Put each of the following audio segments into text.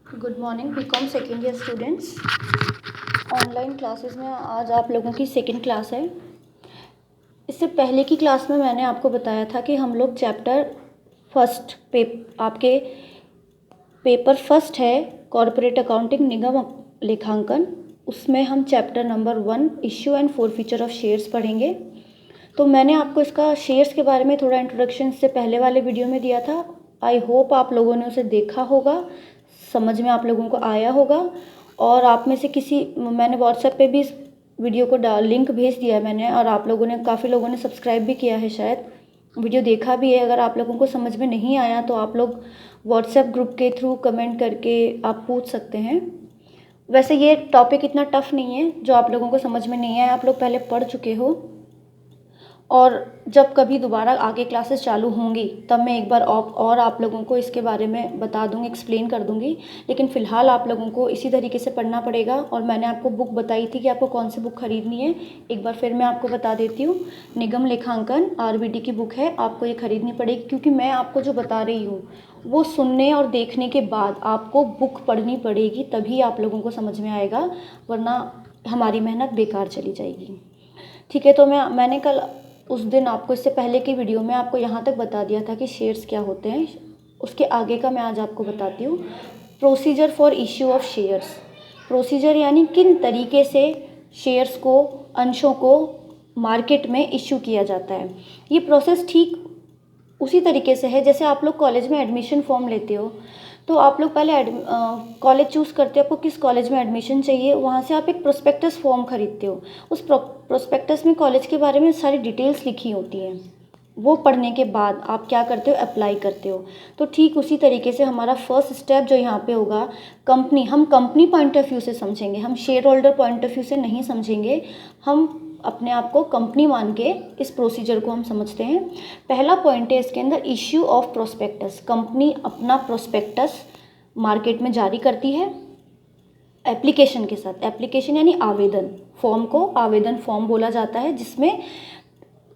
Good morning BCom second year students. Online classes में आज आप लोगों की सेकेंड क्लास है। इससे पहले की क्लास में मैंने आपको बताया था कि हम लोग चैप्टर फर्स्ट आपके पेपर फर्स्ट है कॉरपोरेट अकाउंटिंग निगम लेखांकन, उसमें हम chapter number 1 issue and forfeiture of shares पढ़ेंगे। तो मैंने आपको इसका शेयर्स के बारे में थोड़ा इंट्रोडक्शन से पहले वाले वीडियो में दिया था। आई होप आप लोगों ने उसे देखा होगा, समझ में आप लोगों को आया होगा। और आप में से मैंने व्हाट्सएप पे भी इस वीडियो को लिंक भेज दिया है मैंने, और आप लोगों ने काफ़ी लोगों ने सब्सक्राइब भी किया है, शायद वीडियो देखा भी है। अगर आप लोगों को समझ में नहीं आया तो आप लोग व्हाट्सएप ग्रुप के थ्रू कमेंट करके आप पूछ सकते हैं। वैसे ये टॉपिक इतना टफ नहीं है, जो आप लोगों को समझ में नहीं आया आप लोग पहले पढ़ चुके हो, और जब कभी दोबारा आगे क्लासेस चालू होंगी तब मैं एक बार और आप लोगों को इसके बारे में बता दूंगी, एक्सप्लेन कर दूंगी। लेकिन फ़िलहाल आप लोगों को इसी तरीके से पढ़ना पड़ेगा। और मैंने आपको बुक बताई थी कि आपको कौन सी बुक खरीदनी है, एक बार फिर मैं आपको बता देती हूँ। निगम लेखांकन RBD की बुक है, आपको ये खरीदनी पड़ेगी, क्योंकि मैं आपको जो बता रही हूँ वो सुनने और देखने के बाद आपको बुक पढ़नी पड़ेगी, तभी आप लोगों को समझ में आएगा, वरना हमारी मेहनत बेकार चली जाएगी। ठीक है, तो मैंने कल उस दिन आपको, इससे पहले की वीडियो में आपको यहाँ तक बता दिया था कि शेयर्स क्या होते हैं। उसके आगे का मैं आज आपको बताती हूँ। Procedure for issue of shares. Procedure यानी किन तरीके से शेयर्स को, अंशों को मार्केट में इश्यू किया जाता है। ये प्रोसेस ठीक उसी तरीके से है जैसे आप लोग कॉलेज में एडमिशन फॉर्म लेते हो। तो आप लोग पहले कॉलेज चूज़ करते हो, आपको किस कॉलेज में एडमिशन चाहिए, वहाँ से आप एक प्रोस्पेक्टस फॉर्म खरीदते हो। उस प्रोस्पेक्टस में कॉलेज के बारे में सारी डिटेल्स लिखी होती हैं। वो पढ़ने के बाद आप क्या करते हो, अप्लाई करते हो। तो ठीक उसी तरीके से हमारा फर्स्ट स्टेप जो यहाँ पे होगा, हम कंपनी पॉइंट ऑफ व्यू से समझेंगे, हम share holder point of view से नहीं समझेंगे। हम अपने आप को कंपनी मान के इस प्रोसीजर को हम समझते हैं। पहला पॉइंट है इसके अंदर, इश्यू ऑफ प्रोस्पेक्टस। कंपनी अपना प्रोस्पेक्टस मार्केट में जारी करती है एप्लीकेशन के साथ। एप्लीकेशन यानी आवेदन, फॉर्म को आवेदन फॉर्म बोला जाता है, जिसमें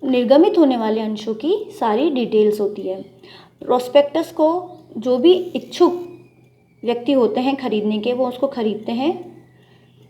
निर्गमित होने वाले अंशों की सारी डिटेल्स होती है। प्रोस्पेक्टस को जो भी इच्छुक व्यक्ति होते हैं खरीदने के, वो उसको खरीदते हैं।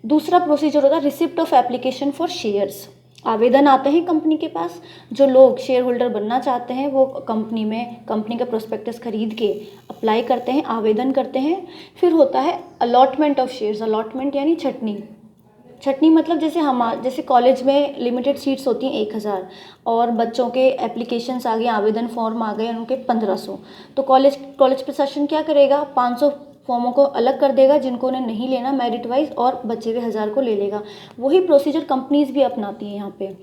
दूसरा प्रोसीजर होता है receipt of application for shares. आवेदन आते हैं कंपनी के पास, जो लोग शेयर होल्डर बनना चाहते हैं वो कंपनी का प्रोस्पेक्टस खरीद के अप्लाई करते हैं, आवेदन करते हैं। फिर होता है अलॉटमेंट ऑफ शेयर्स। अलॉटमेंट यानी छटनी मतलब जैसे कॉलेज में लिमिटेड सीट्स होती हैं 1000, और बच्चों के एप्लीकेशंस आ गए, आवेदन फॉर्म आ गए उनके 1500। तो कॉलेज प्रशासन क्या करेगा, 500 फॉर्मों को अलग कर देगा जिनको उन्हें नहीं लेना मेरिट वाइज, और बचे हुए 1000 को ले लेगा। वही प्रोसीजर कंपनीज भी अपनाती हैं। यहाँ पे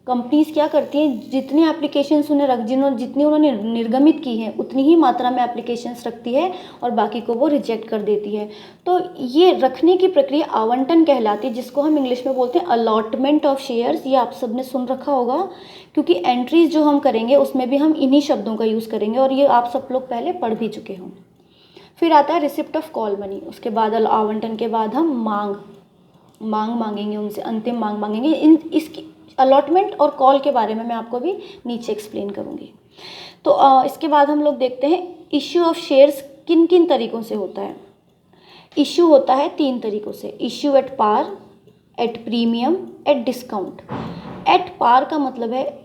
कंपनीज क्या करती हैं, जितनी एप्लीकेशंस जितनी उन्होंने निर्गमित की हैं उतनी ही मात्रा में एप्लीकेशंस रखती है, और बाकी को वो रिजेक्ट कर देती है। तो ये रखने की प्रक्रिया आवंटन कहलाती है, जिसको हम इंग्लिश में बोलते हैं अलॉटमेंट ऑफ शेयर्स। ये आप सबने सुन रखा होगा, क्योंकि एंट्रीज जो हम करेंगे उसमें भी हम इन्हीं शब्दों का यूज़ करेंगे, और ये आप सब लोग पहले पढ़ भी चुके हों। फिर आता है रिसिप्ट ऑफ कॉल मनी। उसके बाद आवंटन के बाद हम मांग मांगेंगे उनसे, अंतिम मांग मांगेंगे। इसकी अलॉटमेंट और कॉल के बारे में मैं आपको भी नीचे एक्सप्लेन करूँगी। तो इसके बाद हम लोग देखते हैं इश्यू ऑफ शेयर्स किन किन तरीक़ों से होता है। इश्यू होता है 3 तरीक़ों से, issue at par, at premium, at discount. At par का मतलब है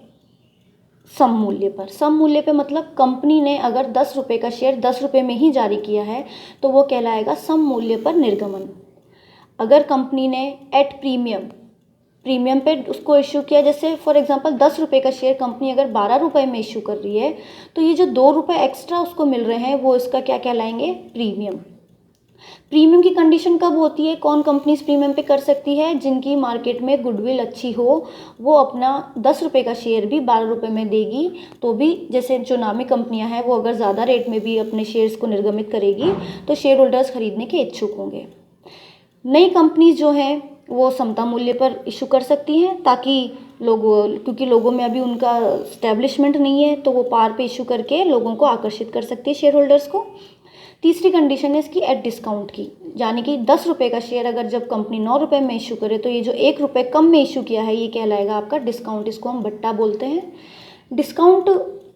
सम मूल्य पर। सम मूल्य पे मतलब कंपनी ने अगर 10 रुपये का शेयर 10 रुपये में ही जारी किया है तो वो कहलाएगा सम मूल्य पर निर्गमन। अगर कंपनी ने एट प्रीमियम पे उसको इश्यू किया, जैसे फॉर एग्जांपल 10 रुपये का शेयर कंपनी अगर 12 रुपये में इश्यू कर रही है, तो ये जो 2 रुपये एक्स्ट्रा उसको मिल रहे हैं वो इसका क्या कहलाएंगे, प्रीमियम। प्रीमियम की कंडीशन कब होती है, कौन कंपनीज प्रीमियम पे कर सकती है, जिनकी मार्केट में गुडविल अच्छी हो, वो अपना 10 रुपये का शेयर भी 12 रुपये में देगी। तो भी जैसे जो नामी कंपनियां हैं वो अगर ज़्यादा रेट में भी अपने शेयर्स को निर्गमित करेगी तो शेयर होल्डर्स खरीदने के इच्छुक होंगे। नई कंपनीज जो हैं वो समता मूल्य पर इशू कर सकती हैं, ताकि क्योंकि लोगों में अभी उनका स्टैब्लिशमेंट नहीं है, तो वो पार पे इशू करके लोगों को आकर्षित कर सकती है, शेयर होल्डर्स को। तीसरी कंडीशन है इसकी एट डिस्काउंट की, यानी कि 10 रुपये का शेयर अगर जब कंपनी 9 रुपये में इशू करे तो ये जो 1 रुपये कम में इशू किया है ये कहलाएगा आपका डिस्काउंट। इसको हम बट्टा बोलते हैं। डिस्काउंट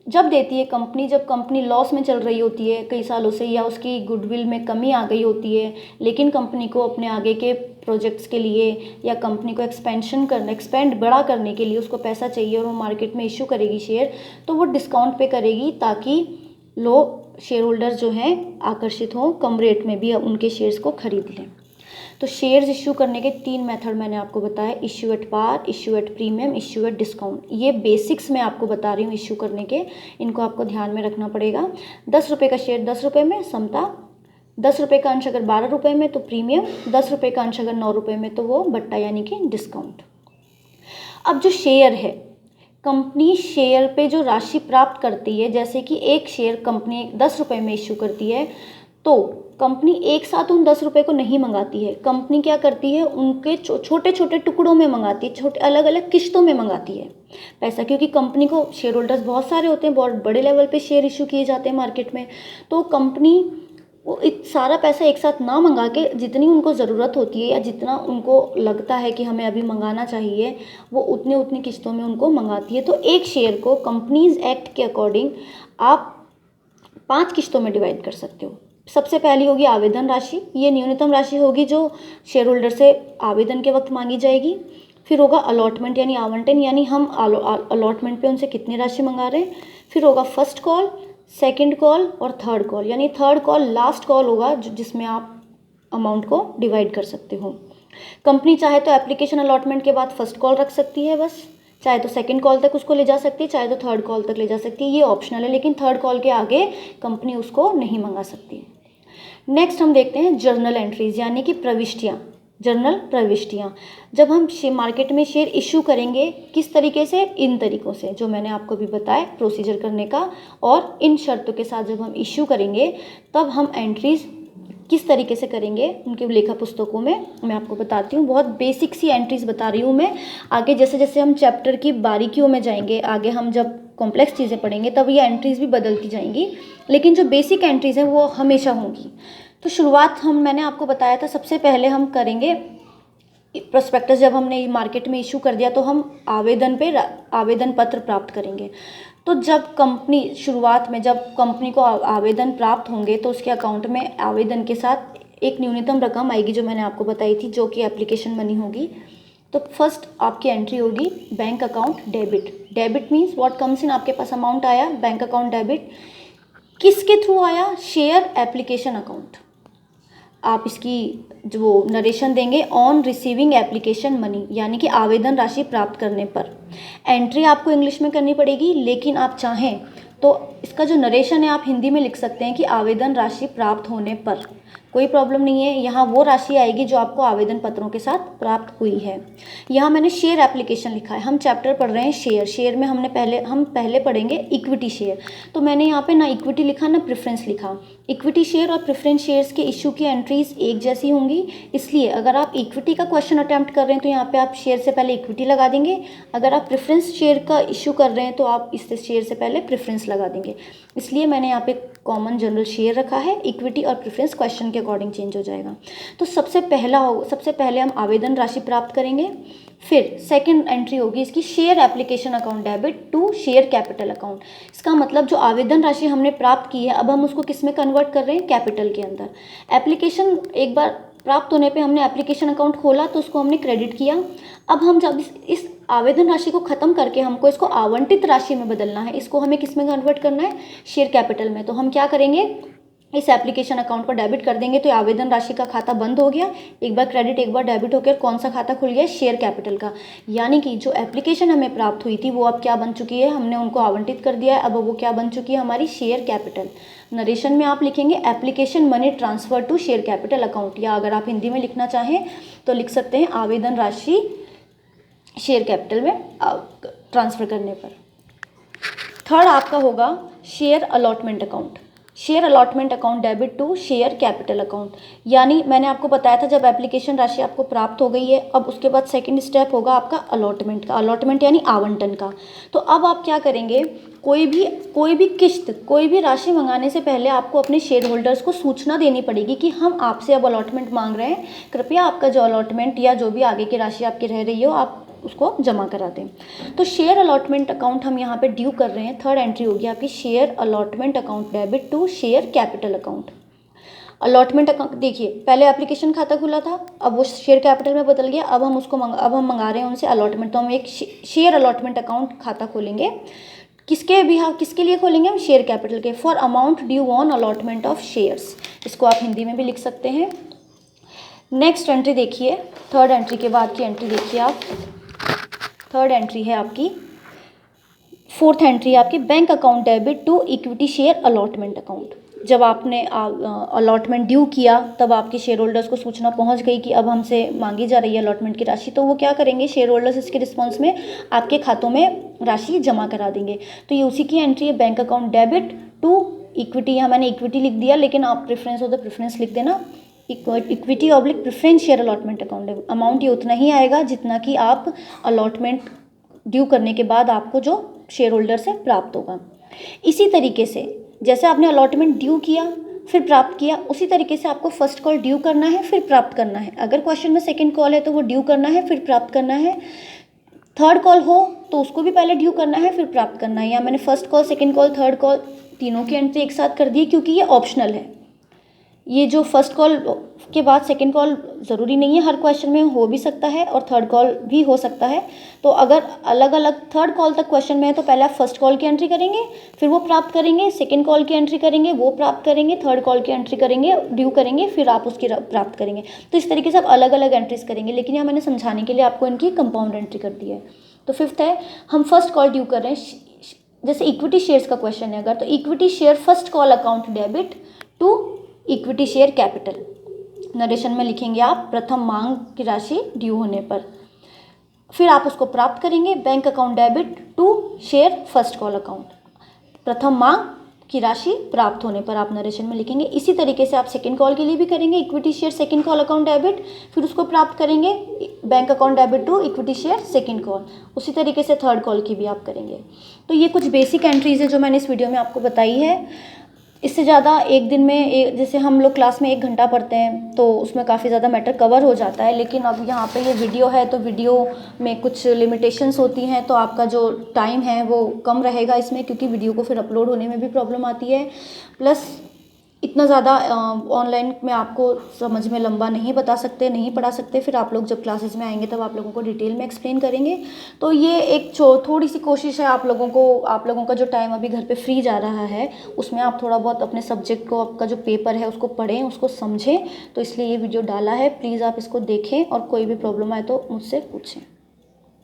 जब देती है कंपनी, जब कंपनी लॉस में चल रही होती है कई सालों से, या उसकी गुडविल में कमी आ गई होती है, लेकिन कंपनी को अपने आगे के प्रोजेक्ट्स के लिए या कंपनी को एक्सपेंड बड़ा करने के लिए उसको पैसा चाहिए और वो मार्केट में इशू करेगी शेयर, तो वो डिस्काउंट पे करेगी ताकि लोग शेयर होल्डर जो हैं आकर्षित हों, कम रेट में भी उनके शेयर्स को खरीद लें। तो शेयर्स इशू करने के 3 मेथड मैंने आपको बताया, issue at par, issue at premium, issue at discount. ये बेसिक्स मैं आपको बता रही हूँ इशू करने के, इनको आपको ध्यान में रखना पड़ेगा। 10 रुपये का शेयर 10 रुपये में समता, 10 रुपये का अंश अगर 12 रुपये में तो प्रीमियम, 10 रुपये का अंश अगर 9 रुपये में तो वो बट्टा यानी कि डिस्काउंट। अब जो शेयर है, कंपनी शेयर पे जो राशि प्राप्त करती है, जैसे कि एक शेयर कंपनी 10 रुपये में इशू करती है, तो कंपनी एक साथ उन 10 रुपये को नहीं मंगाती है। कंपनी क्या करती है, उनके छोटे छोटे टुकड़ों में मंगाती है, छोटे अलग अलग किश्तों में मंगाती है पैसा, क्योंकि कंपनी को शेयर होल्डर्स बहुत सारे होते हैं, बहुत बड़े लेवल पे शेयर इशू किए जाते हैं मार्केट में। तो कंपनी वो सारा पैसा एक साथ ना मंगा के जितनी उनको ज़रूरत होती है या जितना उनको लगता है कि हमें अभी मंगाना चाहिए, वो उतनी किश्तों में उनको मंगाती है। तो एक शेयर को कंपनीज एक्ट के अकॉर्डिंग आप 5 किश्तों में डिवाइड कर सकते हो। सबसे पहली होगी आवेदन राशि, ये न्यूनतम राशि होगी जो शेयर होल्डर से आवेदन के वक्त मांगी जाएगी। फिर होगा अलॉटमेंट यानी आवंटन, यानी हम अलॉटमेंट पे उनसे कितनी राशि मंगा रहे हैं। फिर होगा फर्स्ट कॉल, सेकंड कॉल और थर्ड कॉल, यानी थर्ड कॉल लास्ट कॉल होगा जिसमें आप अमाउंट को डिवाइड कर सकते हो। कंपनी चाहे तो एप्लीकेशन अलॉटमेंट के बाद फर्स्ट कॉल रख सकती है बस, चाहे तो सेकंड कॉल तक उसको ले जा सकती है, चाहे तो थर्ड कॉल तक ले जा सकती है, ये ऑप्शनल है, लेकिन थर्ड कॉल के आगे कंपनी उसको नहीं मंगा सकती। नेक्स्ट हम देखते हैं जर्नल एंट्रीज यानी कि प्रविष्टियाँ, जर्नल प्रविष्टियाँ। जब हम मार्केट में शेयर इशू करेंगे किस तरीके से, इन तरीक़ों से जो मैंने आपको भी बताया प्रोसीजर करने का, और इन शर्तों के साथ जब हम इशू करेंगे तब हम एंट्रीज किस तरीके से करेंगे उनकी लेखा पुस्तकों में मैं आपको बताती हूँ। बहुत बेसिक सी एंट्रीज बता रही हूँ मैं, आगे जैसे जैसे हम चैप्टर की बारीकियों में जाएंगे, आगे हम जब कॉम्प्लेक्स चीज़ें पढ़ेंगे तब ये एंट्रीज भी बदलती जाएंगी, लेकिन जो बेसिक एंट्रीज हैं वो हमेशा होंगी। तो शुरुआत मैंने आपको बताया था, सबसे पहले हम करेंगे प्रोस्पेक्टस। जब हमने मार्केट में इशू कर दिया तो हम आवेदन पत्र प्राप्त करेंगे। तो जब कंपनी शुरुआत में जब कंपनी को आवेदन प्राप्त होंगे तो उसके अकाउंट में आवेदन के साथ एक न्यूनतम रकम आएगी जो मैंने आपको बताई थी, जो कि एप्लीकेशन मनी होगी। तो फर्स्ट आपकी एंट्री होगी bank account debit. Debit means what comes in, आपके पास अमाउंट आया बैंक अकाउंट डेबिट, किसके थ्रू आया, शेयर एप्लीकेशन अकाउंट। आप इसकी जो नरेशन देंगे, ऑन रिसीविंग एप्लीकेशन मनी, यानी कि आवेदन राशि प्राप्त करने पर। एंट्री आपको इंग्लिश में करनी पड़ेगी, लेकिन आप चाहें तो इसका जो नरेशन है आप हिंदी में लिख सकते हैं कि आवेदन राशि प्राप्त होने पर, कोई प्रॉब्लम नहीं है। यहाँ वो राशि आएगी जो आपको आवेदन पत्रों के साथ प्राप्त हुई है। यहाँ मैंने शेयर एप्लीकेशन लिखा है, हम चैप्टर पढ़ रहे हैं शेयर। शेयर में हम पहले पढ़ेंगे इक्विटी शेयर, तो मैंने यहाँ पे ना इक्विटी लिखा ना प्रेफरेंस लिखा। इक्विटी शेयर और प्रेफरेंस शेयर्स के इशू की एंट्रीज एक जैसी होंगी, इसलिए अगर आप इक्विटी का क्वेश्चन अटैम्प्ट कर रहे हैं तो यहाँ पे आप शेयर से पहले इक्विटी लगा देंगे, अगर आप प्रेफरेंस शेयर का इशू कर रहे हैं तो आप इससे शेयर से पहले प्रेफरेंस लगा देंगे। इसलिए मैंने यहाँ पे कॉमन जनरल शेयर रखा है, इक्विटी और प्रेफरेंस क्वेश्चन के अकॉर्डिंग चेंज हो जाएगा। तो सबसे पहले हम आवेदन राशि प्राप्त करेंगे। फिर सेकंड एंट्री होगी इसकी share application account debit to share capital account. इसका मतलब जो आवेदन राशि हमने प्राप्त की है अब हम उसको किस में कन्वर्ट कर रहे हैं, कैपिटल के अंदर। एप्लीकेशन एक बार प्राप्त होने पे हमने एप्लीकेशन अकाउंट खोला तो उसको हमने क्रेडिट किया। अब हम जब इस आवेदन राशि को ख़त्म करके हमको इसको आवंटित राशि में बदलना है, इसको हमें किस में कन्वर्ट करना है, शेयर कैपिटल में। तो हम क्या करेंगे, इस एप्लीकेशन अकाउंट को डेबिट कर देंगे तो आवेदन राशि का खाता बंद हो गया, एक बार क्रेडिट एक बार डेबिट होकर कौन सा खाता खुल गया, शेयर कैपिटल का। यानी कि जो एप्लीकेशन हमें प्राप्त हुई थी वो अब क्या बन चुकी है, हमने उनको आवंटित कर दिया है, अब वो क्या बन चुकी है, हमारी शेयर कैपिटल। नरेशन में आप लिखेंगे application money transfer to share capital account, या अगर आप हिंदी में लिखना चाहें तो लिख सकते हैं आवेदन राशि शेयर कैपिटल में ट्रांसफ़र करने पर। थर्ड आपका होगा share allotment account. Share allotment account debit to share capital account, यानी मैंने आपको बताया था जब एप्लीकेशन राशि आपको प्राप्त हो गई है अब उसके बाद सेकंड स्टेप होगा आपका अलॉटमेंट का। अलॉटमेंट यानी आवंटन का। तो अब आप क्या करेंगे, कोई भी किश्त, कोई भी राशि मंगाने से पहले आपको अपने शेयर होल्डर्स को सूचना देनी पड़ेगी कि हम आपसे अब अलॉटमेंट मांग रहे हैं, कृपया आपका जो अलॉटमेंट या जो भी आगे की राशि आपकी रह रही हो आप उसको जमा करा दें। तो शेयर अलॉटमेंट अकाउंट हम यहाँ पे ड्यू कर रहे हैं, थर्ड एंट्री होगी आपकी share allotment account debit to share capital account. Allotment account देखिए, पहले एप्लीकेशन खाता खुला था, अब वो शेयर कैपिटल में बदल गया, अब हम मंगा रहे हैं उनसे अलॉटमेंट। तो हम एक शेयर अलॉटमेंट अकाउंट खाता खोलेंगे, किसके लिए खोलेंगे हम? शेयर कैपिटल के। For amount due on allotment of shares, इसको आप हिंदी में भी लिख सकते हैं। नेक्स्ट एंट्री देखिए, थर्ड एंट्री के बाद की एंट्री देखिए आप, थर्ड एंट्री है आपकी, फोर्थ एंट्री है आपकी bank account debit to equity share allotment account. जब आपने अलॉटमेंट ड्यू किया तब आपके शेयर होल्डर्स को सूचना पहुंच गई कि अब हमसे मांगी जा रही है अलॉटमेंट की राशि, तो वो क्या करेंगे? शेयर होल्डर्स इसके रिस्पॉन्स में आपके खातों में राशि जमा करा देंगे। तो ये उसी की एंट्री है, bank account debit to equity. यहाँ मैंने इक्विटी लिख दिया, लेकिन आप प्रेफरेंस हो तो प्रेफरेंस लिख देना, equity oblique preference share allotment account. Amount ये उतना ही आएगा जितना कि आप अलॉटमेंट ड्यू करने के बाद आपको जो शेयर होल्डर से प्राप्त होगा। इसी तरीके से जैसे आपने अलॉटमेंट ड्यू किया फिर प्राप्त किया, उसी तरीके से आपको फर्स्ट कॉल ड्यू करना है फिर प्राप्त करना है। अगर क्वेश्चन में सेकंड कॉल है तो वो ड्यू करना है फिर प्राप्त करना है। थर्ड कॉल हो तो उसको भी पहले ड्यू करना है फिर प्राप्त करना है। या मैंने first call, second call, third call तीनों की एंट्री एक साथ कर दी क्योंकि ये ऑप्शनल है। ये जो फर्स्ट कॉल के बाद सेकंड कॉल ज़रूरी नहीं है, हर क्वेश्चन में हो भी सकता है और थर्ड कॉल भी हो सकता है। तो अगर अलग अलग थर्ड कॉल तक क्वेश्चन में है तो पहले आप फर्स्ट कॉल की एंट्री करेंगे, फिर वो प्राप्त करेंगे, सेकंड कॉल की एंट्री करेंगे, वो प्राप्त करेंगे, थर्ड कॉल की एंट्री करेंगे, ड्यू करेंगे, फिर आप उसकी प्राप्त करेंगे। तो इस तरीके से आप अलग अलग एंट्रीज करेंगे, लेकिन यहाँ मैंने समझाने के लिए आपको इनकी कंपाउंड एंट्री कर दी है। तो फिफ्थ है, हम फर्स्ट कॉल ड्यू कर रहे हैं, जैसे इक्विटी शेयर्स का क्वेश्चन है अगर, तो equity share first call account debit to equity share capital. Narration में लिखेंगे आप प्रथम मांग की राशि ड्यू होने पर, फिर आप उसको प्राप्त करेंगे bank account debit to share first call account. प्रथम मांग की राशि प्राप्त होने पर आप नरेशन में लिखेंगे। इसी तरीके से आप सेकंड कॉल के लिए भी करेंगे, equity share second call account debit, फिर उसको प्राप्त करेंगे bank account debit to equity share second call. उसी तरीके से थर्ड कॉल की भी आप करेंगे। तो ये कुछ बेसिक एंट्रीज है जो मैंने इस वीडियो में आपको बताई है। इससे ज़्यादा एक दिन में जैसे हम लोग क्लास में 1 घंटा पढ़ते हैं तो उसमें काफ़ी ज़्यादा मैटर कवर हो जाता है, लेकिन अब यहाँ पे ये वीडियो है तो वीडियो में कुछ लिमिटेशंस होती हैं, तो आपका जो टाइम है वो कम रहेगा इसमें, क्योंकि वीडियो को फिर अपलोड होने में भी प्रॉब्लम आती है। प्लस इतना ज़्यादा ऑनलाइन में आपको समझ में लंबा नहीं बता सकते, नहीं पढ़ा सकते, फिर आप लोग जब क्लासेस में आएंगे तब आप लोगों को डिटेल में एक्सप्लेन करेंगे। तो ये एक थोड़ी सी कोशिश है आप लोगों का जो टाइम अभी घर पे फ्री जा रहा है उसमें आप थोड़ा बहुत अपने सब्जेक्ट को, आपका जो पेपर है उसको पढ़ें, उसको समझें। तो इसलिए ये वीडियो डाला है, प्लीज़ आप इसको देखें और कोई भी प्रॉब्लम आए तो मुझसे पूछें।